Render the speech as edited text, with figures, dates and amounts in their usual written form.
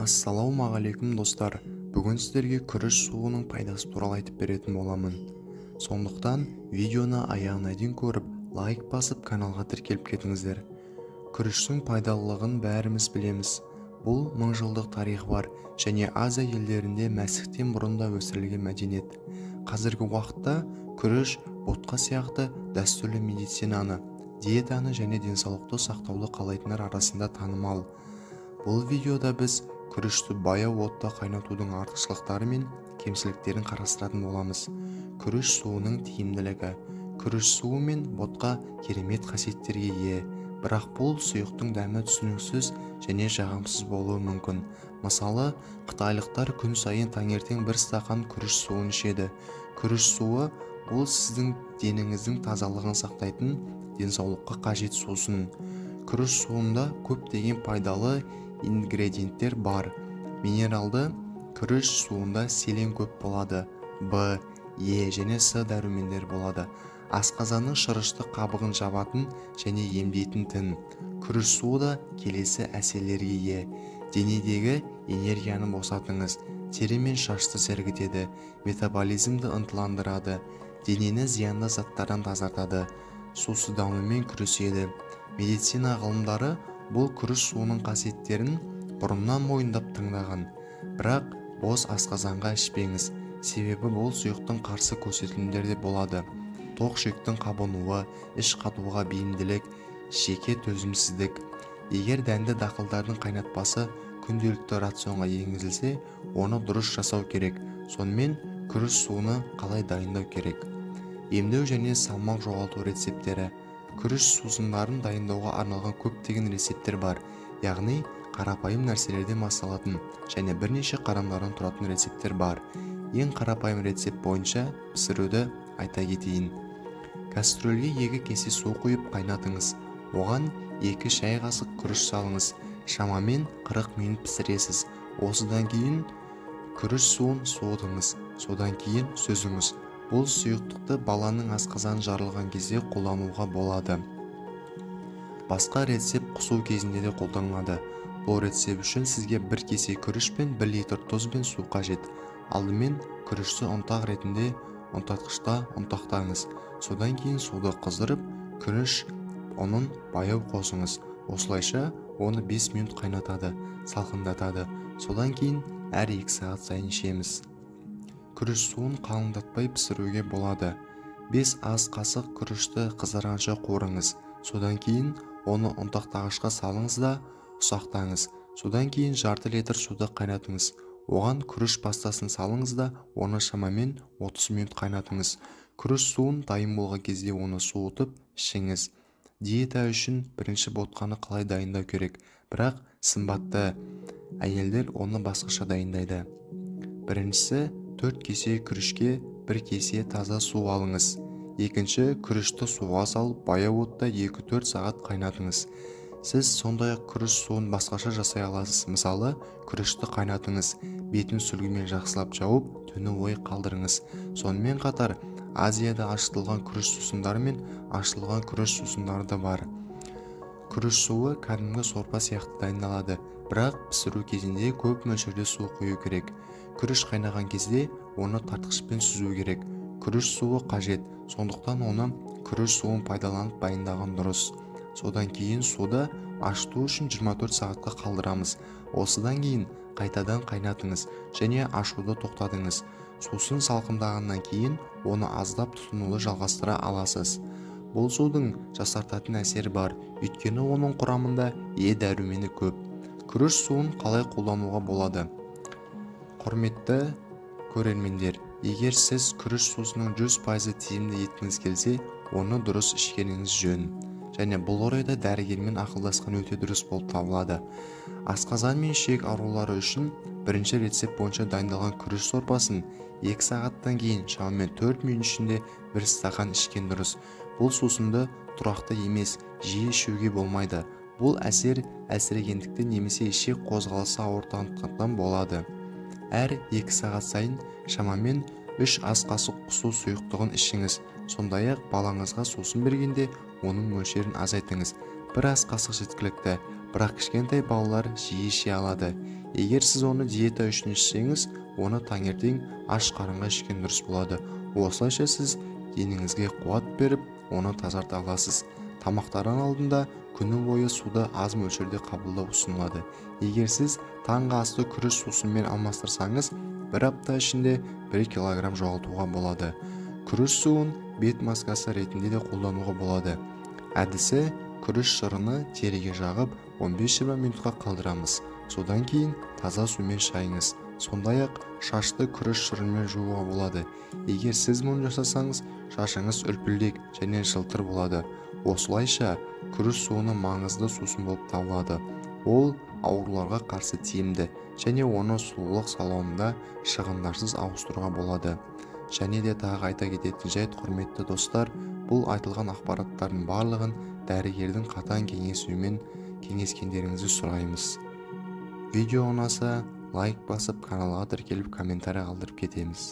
Ассалаумағалейкум достар, бүгін сіздерге күріш суының пайдасы туралы айтып беретін боламын. Сондықтан видеоны аяғына дейін көріп, лайк басып каналға тіркеліп кетіңіздер. Күріштің пайдалылығын бәріміз білеміз. Бұл 1000 жылдық тарихы бар және Азия елдерінде мәсіхтен бұрын да өсірілген мәдениет. Қазіргі уақытта күріш ботқа сияқты дәстүрлі медицинаны, диетаны және денсаулықты сақтауды қалайтындар арасында танымал. Бұл видеода біз күрішті баяу отта қайнатудың артықшылықтары мен кемшіліктерін қарастыратын боламыз. Күріш суының тиімділігі. Күріш суы мен ботқа керемет қасиеттерге ие, бірақ бұл сұйықтың дәмі түсініксіз және жағымсыз болуы мүмкін. Мысалы, қытайлықтар күн сайын таңертең бір стақан күріш суын ішеді. Күріш суы бұл сіздің деніңіздің тазалығын сақтайтын денсаулыққа қажет сусын. Күріш суында көптеген пайдалы ингредиенттер бар. Минералды күріш суында селен көп болады. В, Е және С дәрумендер болады. Асқазанның шырышты қабығын жабатын және емдейтін тін. Күріш суы да келесі әсерлерге ие. Денедегі энергияны босатыңыз. Тері мен шашты сергітеді. Метаболизмді ынталандырады. Денені зиянды заттардан тазартады. Сусызданумен күреседі. Медицина ғылымдары бұл күріш суының қасиеттерін бұрыннан мойындап тыңдаған. Бірақ бос асқазанға ішпеңіз. Себебі бұл сұйықтың қарсы көрсетілімдер де болады. Тоқ ішектің қабынуы, іш қатуға бейімділік, жеке төзімсіздік. Егер дәнді дақылдардың қайнатпасы күнделікті рационға енгізілсе, оны дұрыс жасау керек. Сонымен күріш суыны қалай дайындау керек? Емдеу және салмақ жоғалту рецептері. Күріш сусындарын дайындауға арналған көптеген рецепттер бар, яғни қарапайым нәрселерден басталатын және бірнеше қадамдардан тұратын рецепттер бар. Ең қарапайым рецепт бойынша пісіруді айта кетейін. Кастрөлге 2 кесе су құйып қайнатыңыз. Оған 2 шай қасық күріш салыңыз. Шамамен 40 минут пісіресіз. Осыдан кейін күріш суын суытыңыз. Содан кейін сүзіңіз. Бұл сұйықтықты баланың асқазаны жарылған кезде қолдануға болады. Басқа рецепт құсу кезінде де қолданылады. Бұл рецепт үшін сізге 1 кесе күріш пен 1 литр тұз бен су қажет. Алдымен күрішті ұнтақ ретінде ұнтатқышта ұнтақтаңыз. Содан кейін суды қыздырып, күріш ұнын баяу қосыңыз. Осылайша оны 5 минут қайнатады, салқындатады. Содан кейін әр 2 сағат сайын ішеміз. Күріш суын қалыңдатпай пісіруге болады. 5 ас қасық күрішті қыздырғанша қуырыңыз. Содан кейін оны ұнтақтағышқа салыңыз да ұсақтаңыз. Содан кейін жарты литр суды қайнатыңыз. Оған күріш пастасын салыңыз да оны шамамен 30 минут қайнатыңыз. Күріш суын дайын болған кезде оны суытып ішіңіз. Диета үшін бірінші ботқаны қалай дайындау керек, бірақ сымбатты әйелдер оны басқаша дайындайды. Біріншісі, 4 кесе күрішке 1 кесе таза су алыңыз. Екінші, күрішті суға салып баяу отта 2-4 сағат қайнатыңыз. Сіз сондай-ақ күріш суын басқаша жасай аласыз. Мысалы, күрішті қайнатыңыз, бетін сүлгімен жақсылап жауып, түні бойы қалдырыңыз. Сонымен қатар, Азияда ашытылған күріш сусындары мен ашытылған күріш сусындары да бар. Күріш суы кәдімгі сорпа сияқты дайындалады, бірақ пісіру кезінде көп мөлшерде су құю керек. Күріш қайнаған кезде оны тартқышпен сүзу керек. Күріш суы қажет, сондықтан оны күріш суын пайдаланып дайындаған дұрыс. Содан кейін суды ашыту үшін 24 сағатқа қалдырамыз. Осыдан кейін қайтадан қайнатыңыз және ашуды тоқтатыңыз. Сусын салқындағаннан кейін оны аздап тұтынуды жалғастыра аласыз. Бұл судың жасартатын әсері бар, өйткені оның құрамында Е дәрумені көп. Күріш суын қалай қолдануға болады? Құрметті көрермендер, егер сіз күріш сусының 100% тиімді еткіңіз келсе, оны дұрыс ішкеніңіз жөн. Және бұл орайда дәрігермен ақылдасқан өте дұрыс болып табылады. Асқазан мен ішек аурулары үшін бірінші рецепт бойынша дайындалған күріш сорпасын 2 сағаттан кейін шамамен 4 минут ішінде 1 стақан ішкен дұрыс. Бұл сусынды тұрақты емес, жиі ішуге болмайды. Бұл әсер әлсірегендіктен немесе ішек қозғалысы ауыртқандықтан болады. Әр 2 сағат сайын шамамен 3 ас қасық су сұйықтығын ішіңіз. Сондай-ақ балаңызға сусын бергенде оның мөлшерін азайтыңыз. 1 ас қасық жеткілікті. бірақ кішкентай балалар жиі іше алады. Егер сіз оны диета үшін ішсеңіз, оны таңертең аш қарынға ішкен дұрыс болады. Осылайша сіз деніңізге қуат беріп, оны тазарта аласыз. Тамақтардан алдында күні бойы суды аз мөлшерде қабылдау ұсынылады. Егер сіз таңғы асты күріш сусымен алмастырсаңыз, бір апта ішінде 1 килограмм жоғалтуға болады. Күріш суын бет маскасы ретінде де қолдануға болады. Әдісі: күріш шырыны теріге жағып 15-20 минутқа қалдырамыз. Содан кейін таза сумен шайыңыз. Сондай-ақ шашты күріш шырынымен жууға болады. Егер сіз мұны жасасаңыз, шашыңыз үлпілдек және жылтыр болады. Осылайша күріш суыны маңызды сусын болып табылады. Ол ауруларға қарсы тиімді және оны сұлулық салонында шығындарсыз ауыстыруға болады. Және де тағы айта кететін жайт, құрметті достар, бұл айтылған ақпараттардың барлығын дәрігердің қатаң кеңесуімен кеңескендеріңізді сұраймыз. Видео ұнаса, лайк басып, каналға тіркеліп, комментарий қалдырып кетеміз.